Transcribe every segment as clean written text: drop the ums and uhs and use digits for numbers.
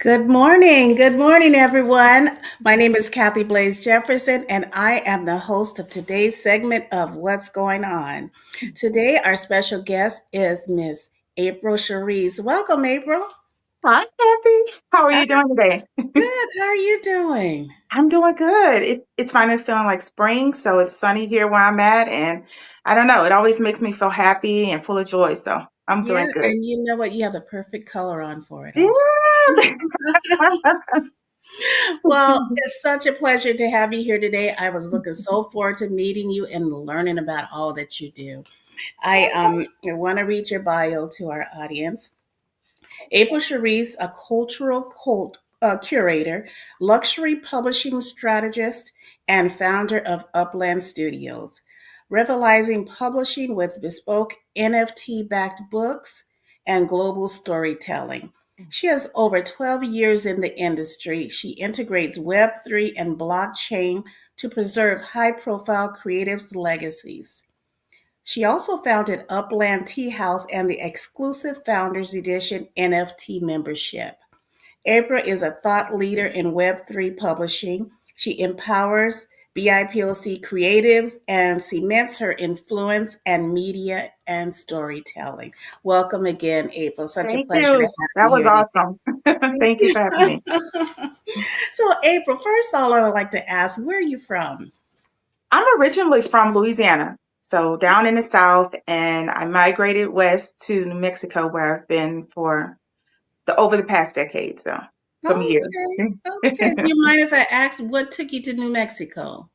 Good morning. Good morning, everyone. My name is Kathy Blaze Jefferson, and I am the host of today's segment of What's Going On. Today, our special guest is Miss April Sheris. Welcome, April. Hi, Kathy. How are I'm you doing today? good. How are you doing? I'm doing good. It's finally feeling like spring, so it's sunny here where I'm at, and I don't know, it always makes me feel happy and full of joy, so I'm Yeah, doing good. and you know what? You have the perfect color on for it also. Yeah. Well, it's such a pleasure to have you here today. I was looking so forward to meeting you and learning about all that you do. I want to read your bio to our audience. April Cherise, a curator, luxury publishing strategist, and founder of Upland Studios, revitalizing publishing with bespoke NFT backed books and global storytelling. She has over 12 years in the industry. She integrates Web3 and blockchain to preserve high profile creatives' legacies. She also founded Upland Tea House and the exclusive Founders Edition NFT membership. April is a thought leader in Web3 publishing. She empowers BIPOC creatives and cements her influence and media and storytelling. Welcome again, April. Such a Thank pleasure to you. have That you was here awesome. Thank you for having me. today. So, April, first of all, I would like to ask, where are you from? I'm originally from Louisiana, so down in the South, and I migrated west to New Mexico, where I've been for over the past decade, so some years. Okay, okay. Do you mind if I ask what took you to New Mexico?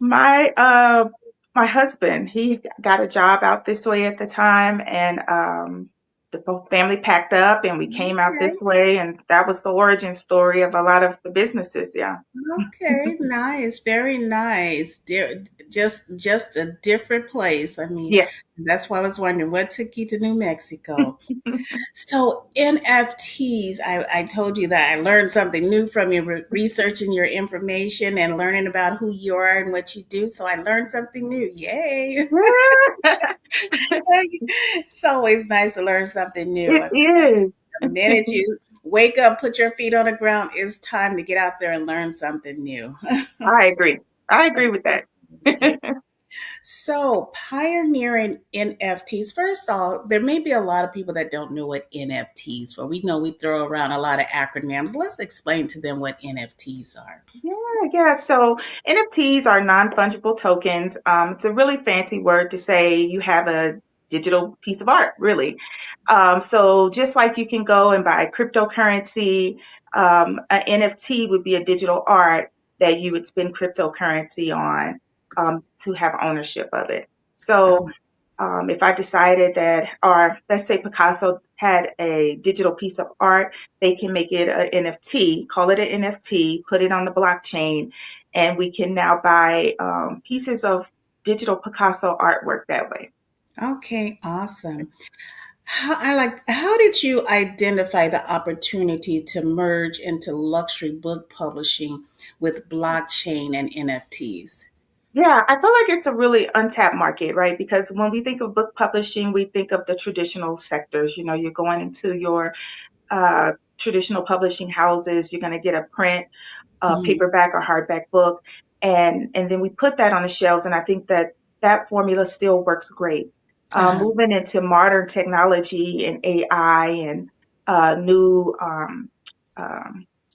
My uh my husband, he got a job out this way at the time, and the whole family packed up and we came out Okay, this way, and that was the origin story of a lot of the businesses. Yeah. okay, nice, very nice. Just a different place. I mean, Yeah. that's why I was wondering what took you to New Mexico. So NFTs, I told you that I learned something new from you researching your information and learning about who you are and what you do. So I learned something new. Yay! It's always nice to learn something new. It I feel like is. the minute you wake up, put your feet on the ground, it's time to get out there and learn something new. I agree. I agree with that. Okay. So, pioneering NFTs. First of all, there may be a lot of people that don't know what NFTs are. We know we throw around a lot of acronyms. Let's explain to them what NFTs are. Yeah, yeah. So NFTs are non-fungible tokens. It's a really fancy word to say you have a digital piece of art, really. So just like you can go and buy cryptocurrency, an NFT would be a digital art that you would spend cryptocurrency on to have ownership of it. So Oh, if I decided that, or let's say Picasso had a digital piece of art, they can make it an NFT, call it an NFT, put it on the blockchain, and we can now buy pieces of digital Picasso artwork that way. okay, awesome. How did you identify the opportunity to merge into luxury book publishing with blockchain and NFTs? Yeah, I feel like it's a really untapped market, right? Because when we think of book publishing, we think of the traditional sectors. You know, you're going into your traditional publishing houses, you're going to get a print Mhm. paperback or hardback book, and then we put that on the shelves. And I think that that formula still works great. Uh-huh. Moving into modern technology and AI and new um,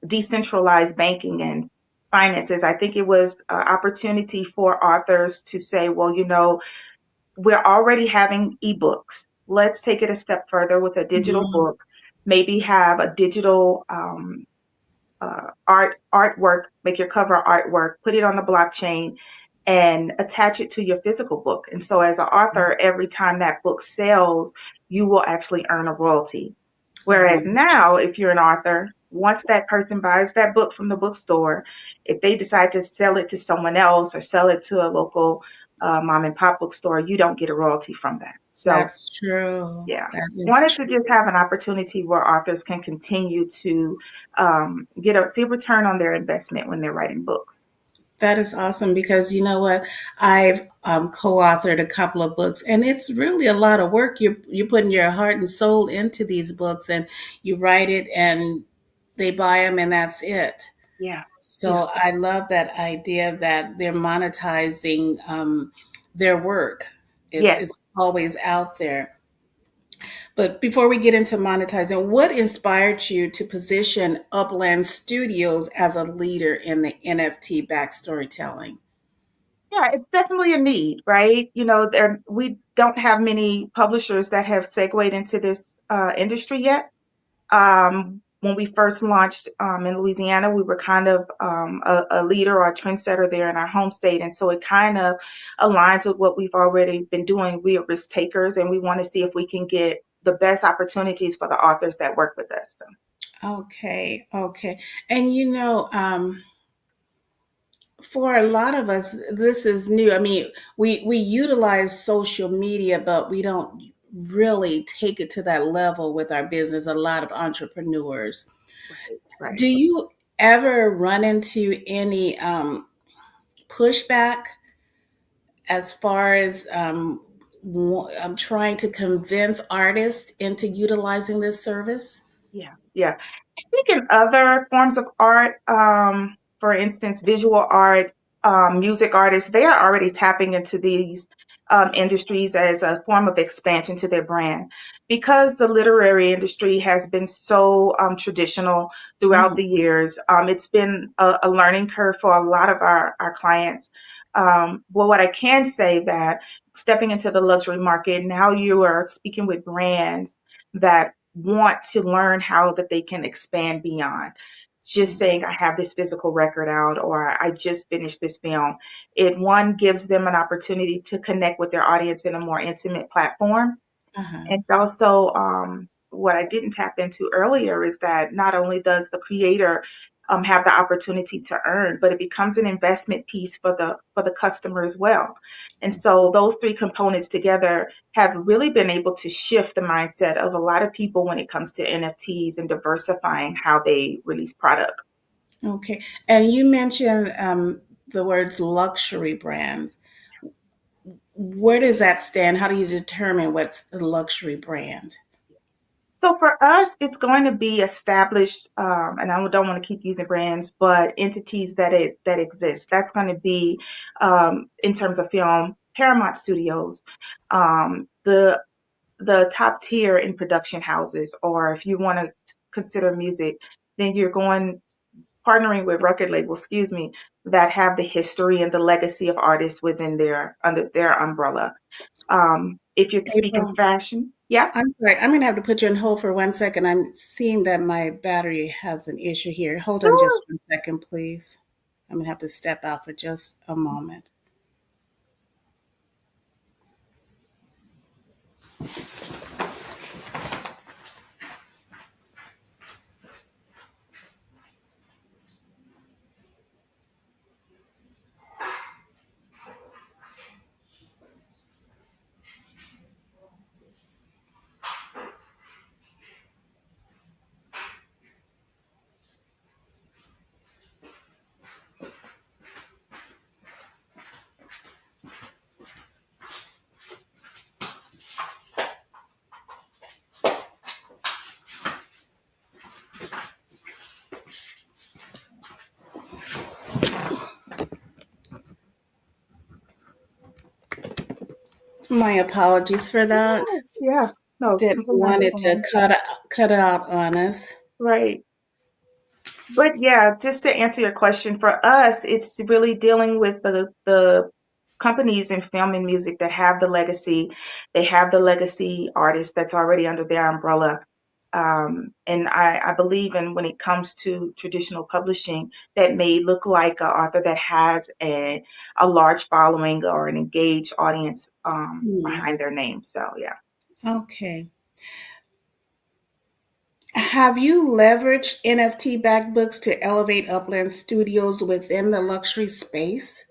decentralized banking and finances, I think it was an opportunity for authors to say, well, you know, we're already having ebooks. Let's take it a step further with a digital Mhm. book. Maybe have a digital artwork, make your cover artwork, put it on the blockchain, and attach it to your physical book. And so, as an author, every time that book sells, you will actually earn a royalty. Oh, wow. Whereas now, if you're an author, once that person buys that book from the bookstore, if they decide to sell it to someone else or sell it to a local mom and pop bookstore, you don't get a royalty from that. So, That's true. yeah. That is Wanted to just true. have an opportunity where authors can continue to get a see a return on their investment when they're writing books. That is awesome because you know what? I've co-authored a couple of books, and it's really a lot of work. You're putting your heart and soul into these books, and you write it, and they buy them and that's it. Yeah. Yeah. So I love that idea that they're monetizing their work. Yes. It's always out there. But before we get into monetizing, what inspired you to position Upland Studios as a leader in the NFT back storytelling? Yeah, it's definitely a need, right? You know, there we don't have many publishers that have segued into this industry yet. When we first launched in Louisiana, we were kind of a leader or a trendsetter there in our home state. And so it kind of aligns with what we've already been doing. We are risk takers and we want to see if we can get the best opportunities for the authors that work with us. So, Okay, okay. And for a lot of us, this is new. I mean, we utilize social media, but we don't really take it to that level with our business. A lot of entrepreneurs. right, right. Do you ever run into any pushback as far as I'm trying to convince artists into utilizing this service? Yeah, yeah. Think in other forms of art, for instance, visual art, music artists, they are already tapping into these industries as a form of expansion to their brand. Because the literary industry has been so traditional throughout Mhm. the years, it's been a learning curve for a lot of our clients. Well, what I can say that stepping into the luxury market, now you are speaking with brands that want to learn how that they can expand beyond just saying I have this physical record out or I just finished this film. It one gives them an opportunity to connect with their audience in a more intimate platform. Uh-huh. And also, what I didn't tap into earlier is that not only does the creator have the opportunity to earn, but it becomes an investment piece for the customer as well. And so those three components together have really been able to shift the mindset of a lot of people when it comes to NFTs and diversifying how they release product. Okay. And you mentioned the words luxury brands. Where does that stand? How do you determine what's a luxury brand? So for us, it's going to be established, and I don't want to keep using brands, but entities that exist. That's going to be in terms of film, Paramount Studios, the top tier in production houses, or if you want to consider music, then you're going partnering with record labels, excuse me, that have the history and the legacy of artists within their under their umbrella. If you're speaking April, fashion, yeah. I'm sorry. I'm going to have to put you on hold for 1 second. I'm seeing that my battery has an issue here. Hold on Sure. just 1 second, please. I'm going to have to step out for just a moment. My apologies for that. Oh, yeah. No, Didn't completely want it to understand. cut out on us. Right. But yeah, just to answer your question, for us, it's really dealing with the companies in film and music that have the legacy. They have the legacy artist that's already under their umbrella. And I believe in when it comes to traditional publishing, that may look like an author that has a large following or an engaged audience Hmm. behind their name. So yeah. Okay. Have you leveraged NFT backed books to elevate Upland Studios within the luxury space?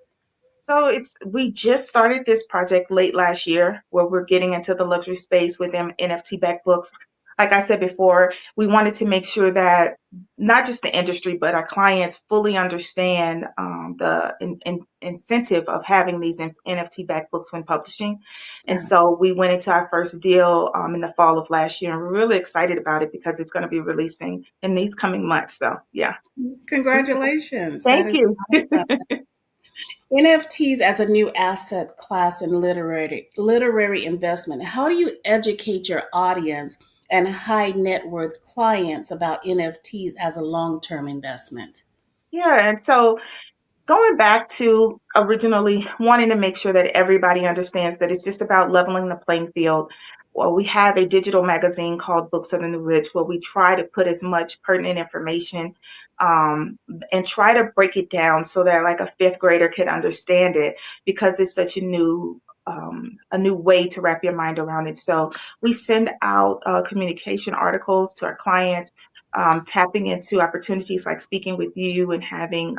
So it's we just started this project late last year where we're getting into the luxury space with them NFT back books. like I said before, we wanted to make sure that not just the industry, but our clients fully understand the incentive of having these NFT backed books when publishing. And Yeah. so we went into our first deal in the fall of last year, and we're really excited about it because it's going to be releasing in these coming months. So, yeah. Congratulations. That Thank is you. awesome. NFTs as a new asset class in literary investment. How do you educate your audience and high net worth clients about NFTs as a long-term investment? Yeah. And so going back to originally wanting to make sure that everybody understands that it's just about leveling the playing field. Well, we have a digital magazine called Books of the New Rich where we try to put as much pertinent information um, and try to break it down so that like a fifth grader can understand it because it's such a new way to wrap your mind around it. So we send out communication articles to our clients, tapping into opportunities like speaking with you and having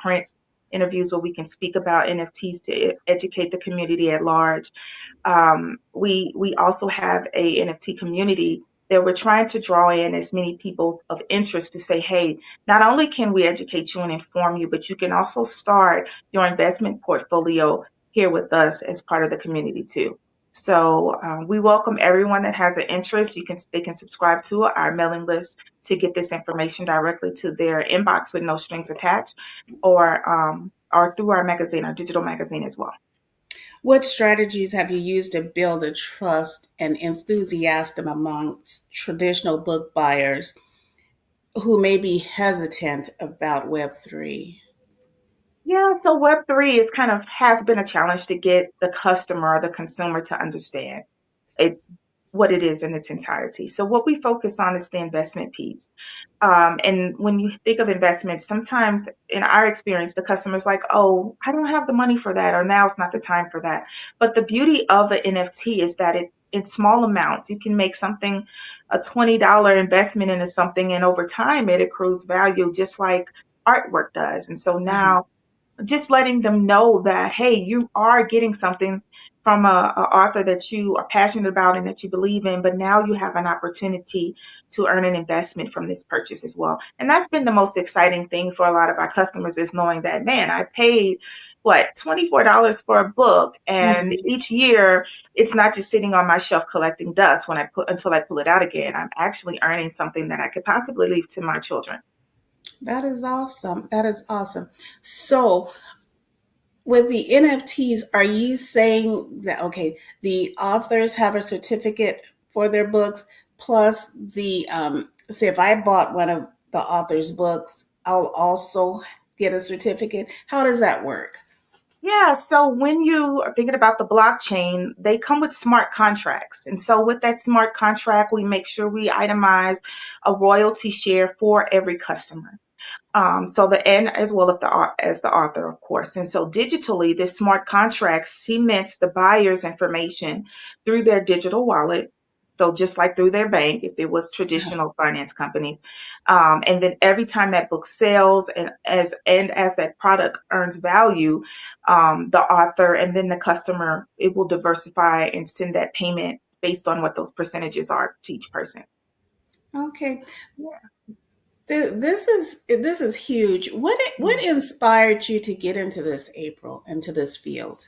print interviews where we can speak about NFTs to educate the community at large. We also have a NFT community that we're trying to draw in as many people of interest to say, hey, not only can we educate you and inform you, but you can also start your investment portfolio here with us as part of the community too. So we welcome everyone that has an interest. They can subscribe to our mailing list to get this information directly to their inbox with no strings attached, or through our magazine, our digital magazine as well. What strategies have you used to build a trust and enthusiasm amongst traditional book buyers who may be hesitant about Web3? Yeah, so Web3 is kind of has been a challenge to get the customer or the consumer to understand it, what it is in its entirety. So what we focus on is the investment piece. And when you think of investment, sometimes in our experience, the customer's like, oh, I don't have the money for that, or now's not the time for that. But the beauty of an NFT is that in small amounts, you can make something a $20 investment into something, and over time it accrues value just like artwork does. And so Mhm. now just letting them know that hey, you are getting something from a author that you are passionate about and that you believe in, but now you have an opportunity to earn an investment from this purchase as well. And that's been the most exciting thing for a lot of our customers, is knowing that, man, I paid what, $24 for a book, and Mhm. each year it's not just sitting on my shelf collecting dust when I put until I pull it out again. I'm actually earning something that I could possibly leave to my children. That is awesome. That is awesome. So, with the NFTs, are you saying that, okay, the authors have a certificate for their books, plus say if I bought one of the author's books, I'll also get a certificate? How does that work? Yeah, so when you are thinking about the blockchain, they come with smart contracts. And so with that smart contract, we make sure we itemize a royalty share for every customer. So the and as well as the author, of course. And so digitally, this smart contract cements the buyer's information through their digital wallet. So just like through their bank, if it was traditional finance company, and then every time that book sells, and as that product earns value, the author and then the customer, it will diversify and send that payment based on what those percentages are to each person. Okay, Yeah. this is huge. What inspired you to get into this, April, into this field?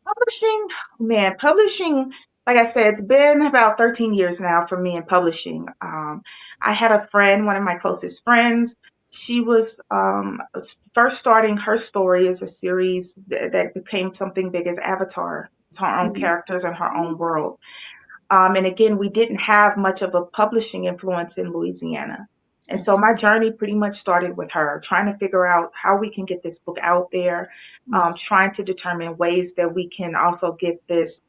Publishing, man, publishing, like I said, it's been about 13 years now for me in publishing. I had a friend, one of my closest friends. She was first starting her story as a series that became something big as Avatar. It's her own Mhm. characters and her own world. And again, we didn't have much of a publishing influence in Louisiana. And so Okay. my journey pretty much started with her, trying to figure out how we can get this book out there, trying to determine ways that we can also get this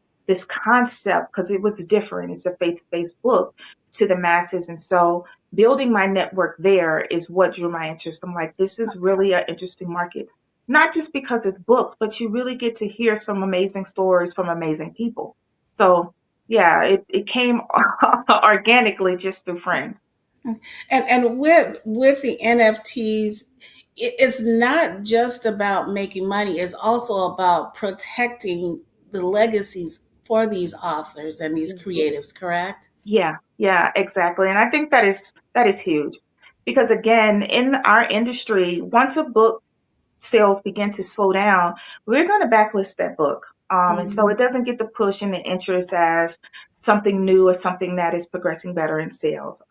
concept, because it was different. It's a faith-based book, to the masses. And so building my network there is what drew my interest. I'm like, this is really an interesting market. Not just because it's books, but you really get to hear some amazing stories from amazing people. So yeah, it came organically just through friends. And with the NFTs, it's not just about making money. It's also about protecting the legacies for these authors and these Mhm. creatives. Correct? Yeah, yeah, exactly. And I think that is huge because again, in our industry, once a book sales begin to slow down, we're going to backlist that book. And so Mhm. it doesn't get the push and the interest as something new or something that is progressing better in sales.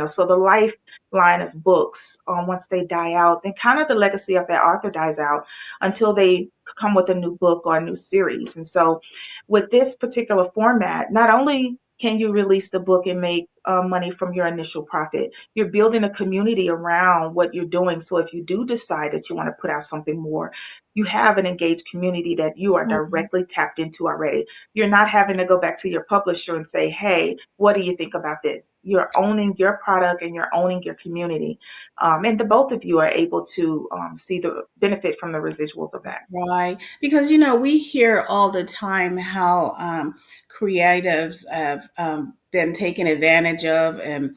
So the lifeline of books, once they die out, then kind of the legacy of that author dies out until they come with a new book or a new series. And so with this particular format, not only can you release the book and make money from your initial profit, you're building a community around what you're doing. So if you do decide that you want to put out something more, you have an engaged community that you are Mhm. directly tapped into already. You're not having to go back to your publisher and say, hey, what do you think about this? You're owning your product and you're owning your community. And the both of you are able to see the benefit from the residuals of that. Right. Because, we hear all the time how creatives have been taken advantage of, and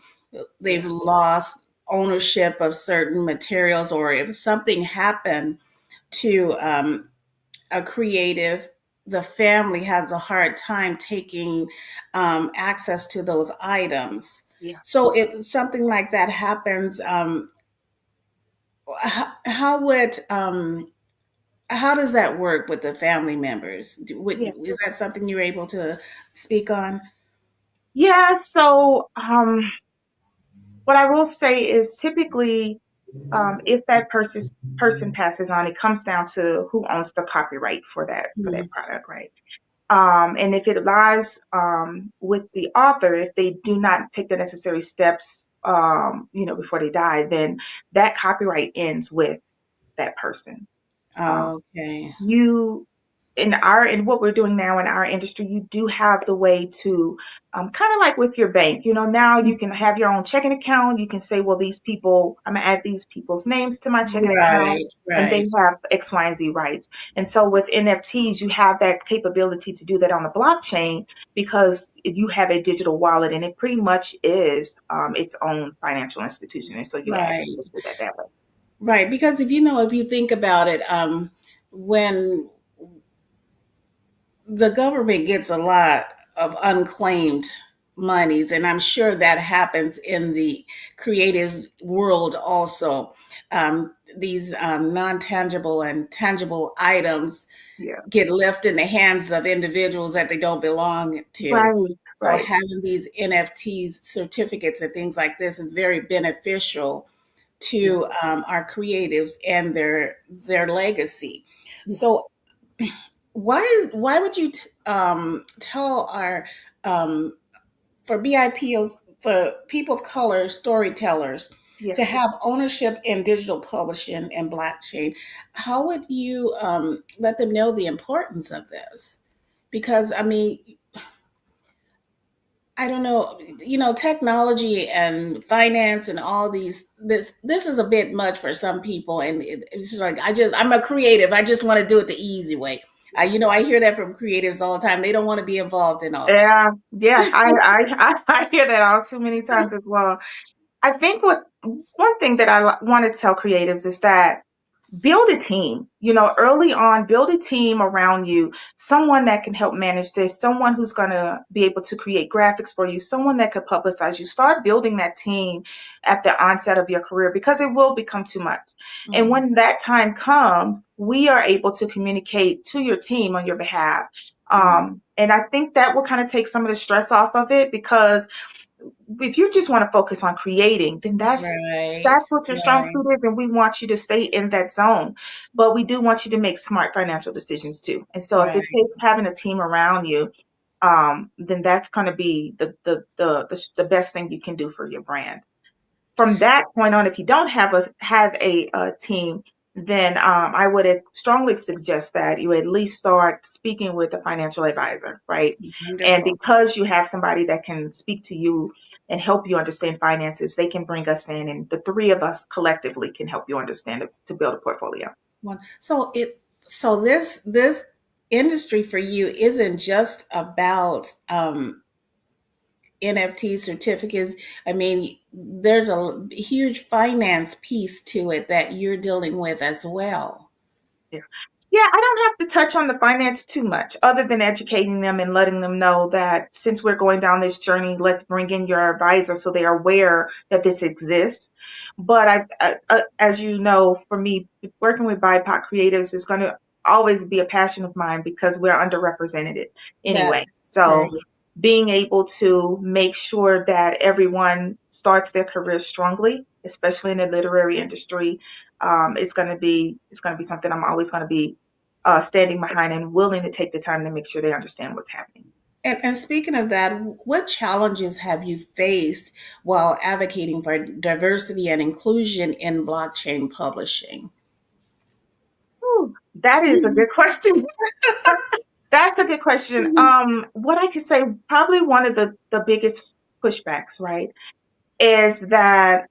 they've Yeah, lost ownership of certain materials, or if something happened to a creative, the family has a hard time taking access to those items. yeah, So if something like that happens, how would how does that work with the family members? yeah. Is that something you're able to speak on? Yeah, so what I will say is typically if that person passes on, it comes down to who owns the copyright for that Mhm. product, right? And if it lies with the author, if they do not take the necessary steps, before they die, then that copyright ends with that person. Um, Okay. you in what we're doing now in our industry, you do have the way to kind of like with your bank, now you can have your own checking account. You can say, well, these people, I'm gonna add these people's names to my checking account, Right, and they right, have X, Y, and Z rights. And so with NFTs, you have that capability to do that on the blockchain because you have a digital wallet, and it pretty much is its own financial institution. And so you have right, access to that way. right. Because if you think about it, when the government gets a lot of unclaimed monies, and I'm sure that happens in the creative world also. These non-tangible and tangible items Yeah. get left in the hands of individuals that they don't belong to. Right. So Right. having these NFTs certificates and things like this is very beneficial Yeah. to our creatives and their legacy. Yeah. So why would you tell our um, for BIPOs, for people of color storytellers, Yeah. to have ownership in digital publishing and blockchain? How would you let them know the importance of this? Because I mean, I don't know, technology and finance and all these, this is a bit much for some people, and it's like I'm a creative. I just want to do it the easy way. I hear that from creatives all the time. They don't want to be involved in all that. Yeah, yeah, I hear that all too many times as well. I think what one thing that I want to tell creatives is that build a team. Early on, build a team around you, someone that can help manage this, someone who's going to be able to create graphics for you, someone that could publicize you. Start building that team at the onset of your career because it will become too much. And Mhm. when that time comes, we are able to communicate to your team on your behalf. Mhm. And I think that will kind of take some of the stress off of it because if you just want to focus on creating, then that's Right, that's what your strong right, suit is, and we want you to stay in that zone. But we do want you to make smart financial decisions too. And so, if it right. takes having a team around you, then that's going to be the best thing you can do for your brand. From that point on, if you don't have a team, then I would strongly suggest that you at least start speaking with a financial advisor, right? And Wonderful. because you have somebody that can speak to you and help you understand finances, they can bring us in, and the three of us collectively can help you understand it to build a portfolio. So this industry for you isn't just about NFT certificates. I mean, there's a huge finance piece to it that you're dealing with as well. Yeah. Yeah, I don't have to touch on the finance too much, other than educating them and letting them know that since we're going down this journey, let's bring in your advisor so they are aware that this exists. But as you know, for me, working with BIPOC creatives is going to always be a passion of mine because we're underrepresented anyway. That's So true. being able to make sure that everyone starts their career strongly, especially in the literary industry, it's going to be something I'm always going to be standing behind and willing to take the time to make sure they understand what's happening. And speaking of that, what challenges have you faced while advocating for diversity and inclusion in blockchain publishing? Whew, that is a Mhm. good question. That's a good question. Mhm. What I could say, probably one of the biggest pushbacks, right, is that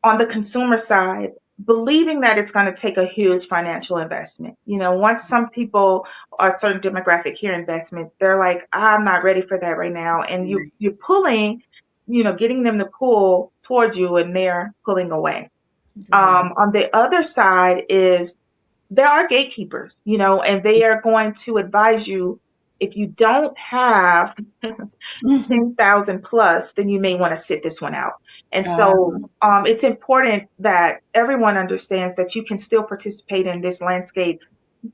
on the consumer side, believing that it's going to take a huge financial investment. Once some people or a certain demographic hear investments, they're like, I'm not ready for that right now. And you're pulling, getting them to pull towards you and they're pulling away. Right. On the other side is there are gatekeepers, and they are going to advise you if you don't have Mhm. 10,000 plus, then you may want to sit this one out. And Uh, so it's important that everyone understands that you can still participate in this landscape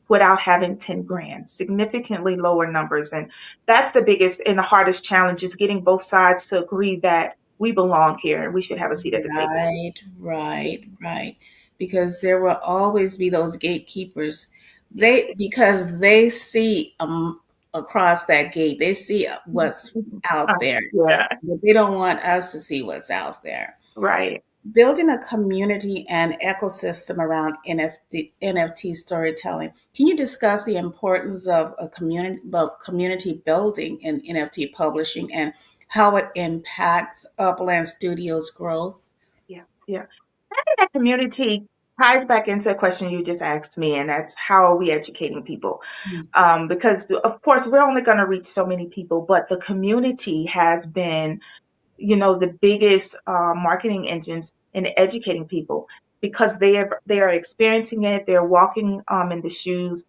without having 10 grand, significantly lower numbers. And that's the biggest and the hardest challenge is getting both sides to agree that we belong here and we should have a seat at the table. right, right. Because there will always be those gatekeepers. Yeah. Because they see across that gate, they see what's out there, Yeah. but they don't want us to see what's out there. Right. Building a community and ecosystem around NFT storytelling. Can you discuss the importance of community building in NFT publishing and how it impacts Upland Studios' growth? Yeah. Yeah. I think that community ties back into a question you just asked me, and that's how are we educating people? Because of course we're only going to reach so many people, but the community has been the biggest marketing engines in educating people because they are experiencing it. They're walking in the shoes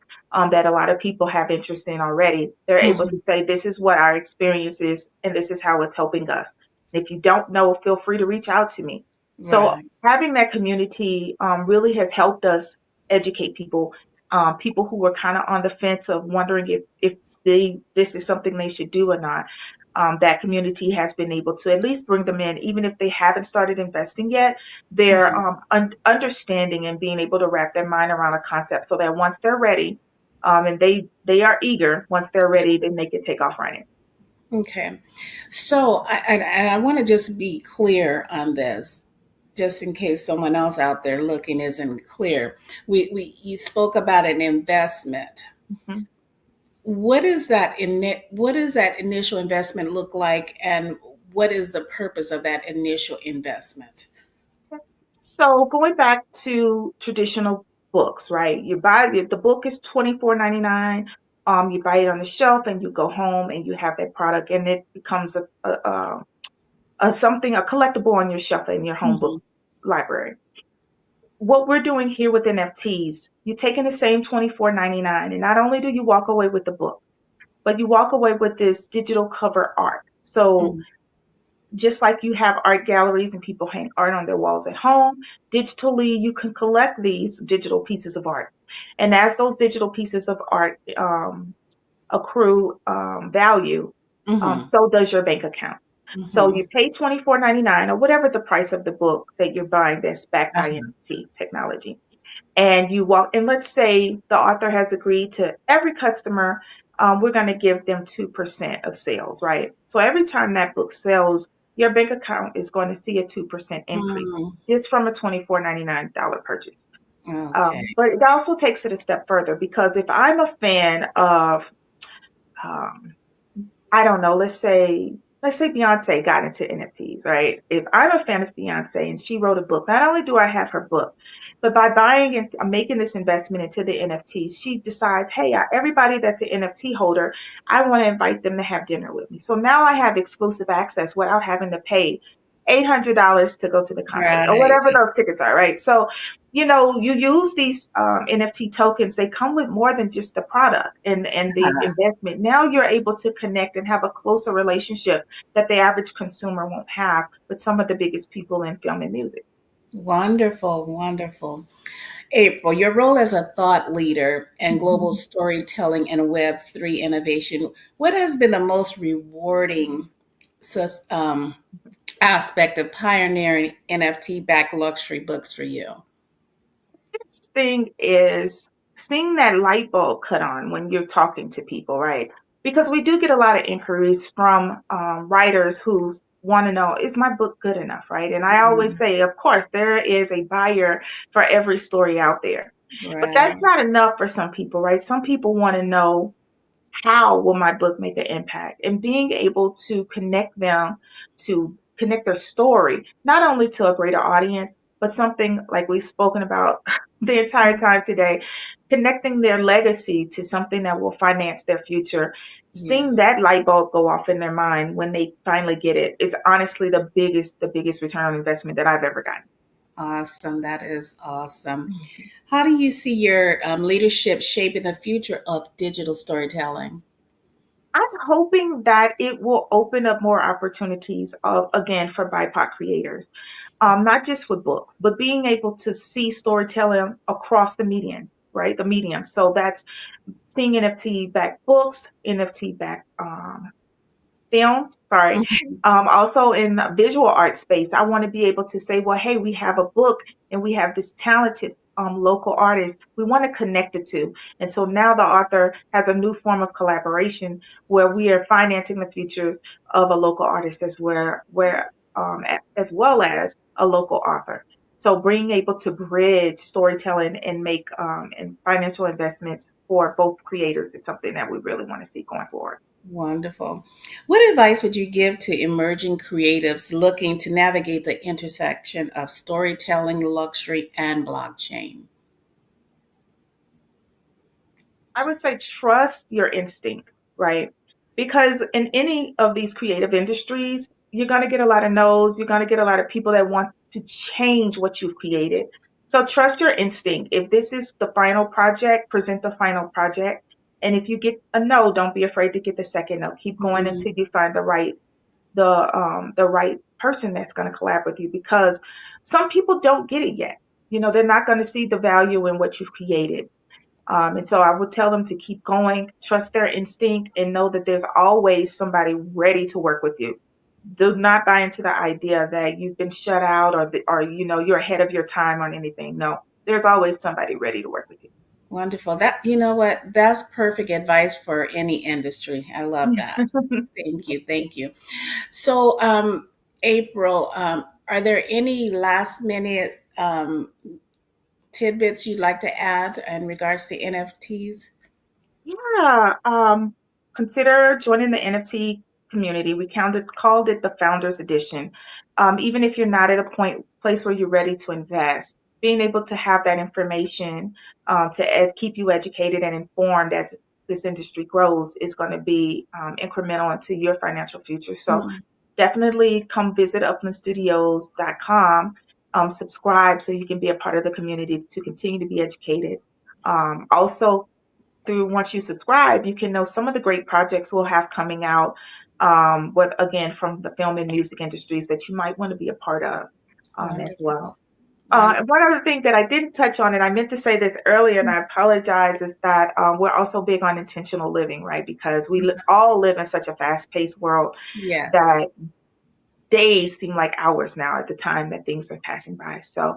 that a lot of people have interest in already. They're able to Mhm. say, "This is what our experience is, and this is how it's helping us." And if you don't know, feel free to reach out to me. So Right. having that community really has helped us educate people, people who were kind of on the fence of wondering if this is something they should do or not. That community has been able to at least bring them in, even if they haven't started investing yet. They're Mhm. understanding and being able to wrap their mind around a concept so that once they're ready, and they are eager, once they're ready, then they can take off running. Okay. So, I want to just be clear on this, just in case someone else out there looking isn't clear. You spoke about an investment. Mhm. What does that initial investment look like, and what is the purpose of that initial investment? So going back to traditional books, right? You buy the book is $24.99. You buy it on the shelf and you go home and you have that product and it becomes a collectible on your shelf in your home book Mhm. library. What we're doing here with NFTs, you're taking the same $24.99, and not only do you walk away with the book, but you walk away with this digital cover art. So Mhm. just like you have art galleries and people hang art on their walls at home, digitally you can collect these digital pieces of art. And as those digital pieces of art accrue value, Mhm. so does your bank account. So Mhm. you pay $24.99 or whatever the price of the book that you're buying that's backed by Uh-huh. NFT technology. And you walk, and let's say the author has agreed to every customer, we're going to give them 2% of sales, right? So every time that book sells, your bank account is going to see a 2% increase Mm. just from a $24.99 purchase. Okay. But it also takes it a step further because if I'm a fan of um, I don't know, let's say Beyonce got into NFTs, right? If I'm a fan of Beyonce and she wrote a book, not only do I have her book, but by buying and making this investment into the NFTs, she decides, hey, everybody that's an NFT holder, I want to invite them to have dinner with me. So now I have exclusive access without having to pay $800 to go to the concert or Right. whatever those tickets are, right? So, you use these NFT tokens. They come with more than just the product and the investment. Now you're able to connect and have a closer relationship that the average consumer won't have with some of the biggest people in film and music. Wonderful, wonderful. April, your role as a thought leader and global storytelling and Web3 innovation, what has been the most rewarding sus- um, aspect of pioneering NFT backed luxury books for you? Thing is seeing that light bulb cut on when you're talking to people, right? Because we do get a lot of inquiries from writers who want to know, is my book good enough, right? And I always Mhm. say, of course, there is a buyer for every story out there. But that's Right. not enough for some people, right? Some people want to know, how will my book make an impact? And being able to connect them, to connect their story, not only to a greater audience, but something like we've spoken about the entire time today, connecting their legacy to something that will finance their future. Yeah. Seeing that light bulb go off in their mind when they finally get it is honestly the biggest return on investment that I've ever gotten. Awesome. That is awesome. How do you see your leadership shaping the future of digital storytelling? I'm hoping that it will open up more opportunities again for BIPOC creators, not just with books, but being able to see storytelling across the mediums, right? The medium. So that's seeing NFT back books, NFT back films, sorry. Mhm. Also in the visual art space, I want to be able to say, well, hey, we have a book and we have this talented local artist we want to connect it to. And so now the author has a new form of collaboration where we are financing the futures of a local artist as well as a local author. So being able to bridge storytelling and make and financial investments for both creators is something that we really want to see going forward. Wonderful. What advice would you give to emerging creatives looking to navigate the intersection of storytelling, luxury, and blockchain? I would say trust your instinct, right? Because in any of these creative industries, you're going to get a lot of no's. You're going to get a lot of people that want to change what you've created. So trust your instinct. If this is the final project, present the final project. And if you get a no, don't be afraid to get the second no. Keep going Mhm. until you find the right person that's going to collab with you. Because some people don't get it yet. They're not going to see the value in what you've created. And so I would tell them to keep going, trust their instinct, and know that there's always somebody ready to work with you. Do not buy into the idea that you've been shut out or you're ahead of your time on anything. No, there's always somebody ready to work with Wonderful. That, you know what? That's perfect advice for any industry. I love that. you. Thank you. Thank you. So, April, are there any last minute tidbits you'd like to add in regards to NFTs? Yeah, consider joining the NFT community. We called it the Founders Edition. Even if you're not at a place where you're ready to invest, being able to have that information to keep you educated and informed as this industry grows is going to be incremental into your financial future. So Mm, definitely come visit uplandstudios.com, subscribe so you can be a part of the community to continue to be educated. Also, through once you subscribe, you can know some of the great projects we'll have coming out, with again from the film and music industries that you might want to be a part of as wonderful. well. Wonderful. One other thing that I didn't touch on, and I meant to say this earlier, and I apologize, is that we're also big on intentional living, right? Because we all live in such a fast-paced world Yes. that days seem like hours now at the time that things are passing by. So,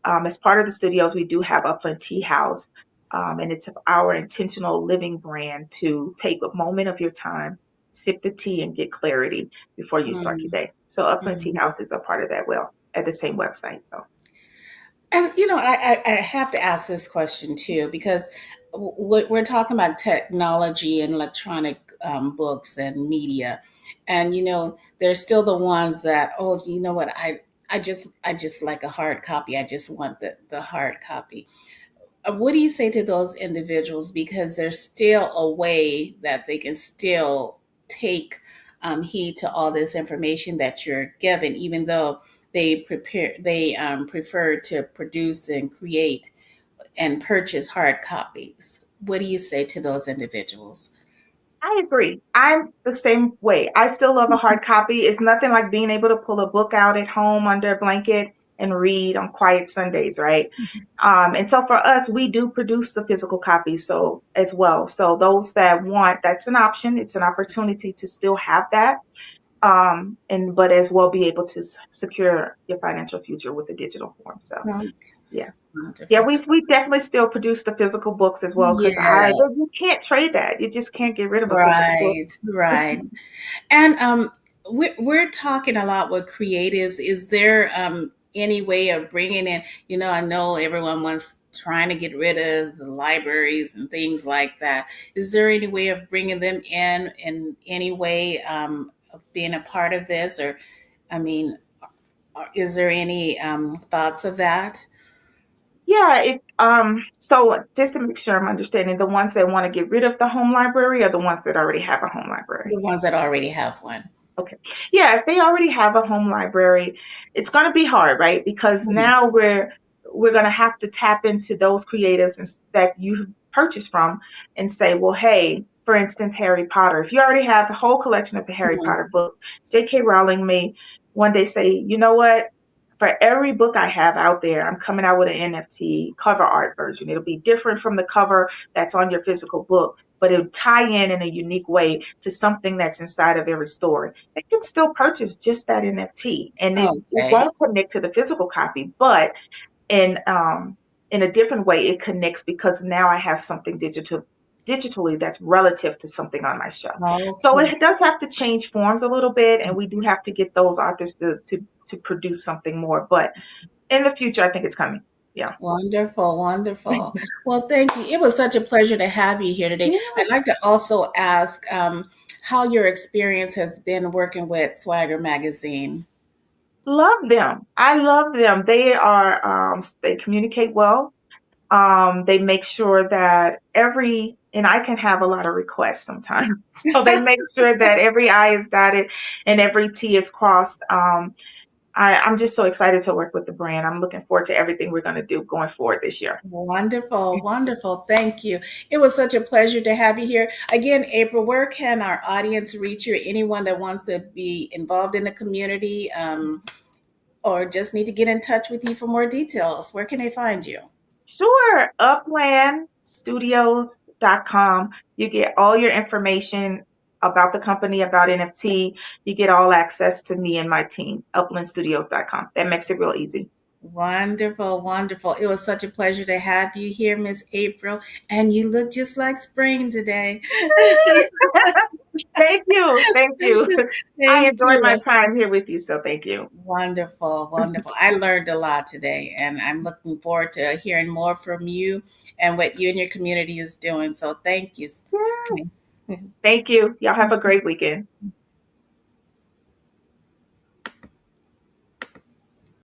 as part of the studios, we do have Upland Tea House, and it's our intentional living brand to take a moment of your time, sip the tea, and get clarity before you start your Mm, day. So, Upland Tea mm. House is a part of that. Well, at the same website. So, And I have to ask this question too because we're talking about technology and electronic books and media, and there's still the ones that, oh, you know what, I just like a hard copy. I just want the hard copy. What do you say to those individuals? Because there's still a way that they can still take heed to all this information that you're given, even though they prefer to produce and create and purchase hard copies. What do you say to those individuals? I agree. I'm the same way. I still love a hard copy. It's nothing like being able to pull a book out at home under a blanket and read on quiet Sundays, right? And so for us, we do produce the physical copies so as well. So those that want, that's an option. It's an opportunity to still have that, and but as well be able to secure your financial future with the digital form. So Oh, yeah. Yeah, wonderful. we definitely still produce the physical books as well because Yeah, you can't trade that. You just can't get rid of a physical book. right, right. And we're talking a lot with creatives. Is there any way of bringing in? I know everyone wants trying to get rid of the libraries and things like that. Is there any way of bringing them in any way of being a part of this, or I mean, is there any thoughts of that? Yeah, so just to make sure I'm understanding, the ones that want to get rid of the home library are the ones that already have a home library. The ones that already have one. Okay. Yeah, if they already have a home library, it's going to be hard, right? Because Mhm. now we're going to have to tap into those creatives that you purchased from and say, well, hey, for instance, Harry Potter. If you already have a whole collection of the Harry Mhm. Potter books, J.K. Rowling may one day say, you know what? For every book I have out there, I'm coming out with an NFT cover art version. It'll be different from the cover that's on your physical book, but it'll tie in a unique way to something that's inside of every story. They can still purchase just that NFT, and it Okay. won't connect to the physical copy, but in in a different way, it connects because now I have something digitally that's relative to something on my shelf. So Okay. it does have to change forms a little bit, and we do have to get those authors to produce something more. But in the future, I think it's coming. Yeah. Wonderful, wonderful. Well, thank you. It was such a pleasure to have you here today. Yeah. I'd like to also ask how your experience has been working with Swagger Magazine. Love them. I love them. They communicate well. They make sure that and I can have a lot of requests sometimes. So they make sure that every I is dotted and every T is crossed. I'm just so excited to work with the brand. I'm looking forward to everything we're going to do going forward this year. Wonderful, wonderful. Thank you. It was such a pleasure to have you here. Again, April, where can our audience reach you? Anyone that wants to be involved in the community or just need to get in touch with you for more details, where can they find you? Sure. Uplandstudios.com. You get all your information about the company, about NFT. You get all access to me and my team, uplandstudios.com. That makes it real easy. Wonderful, wonderful. It was such a pleasure to have you here, Miss April. And you look just like spring today. Thank you. Thank you. I Thank enjoyed my you. time here with you, so thank you. Wonderful, wonderful. I learned a lot today, and I'm looking forward to hearing more from you and what you and your community is doing. So thank you. Yeah. Thank you. Y'all have a great weekend.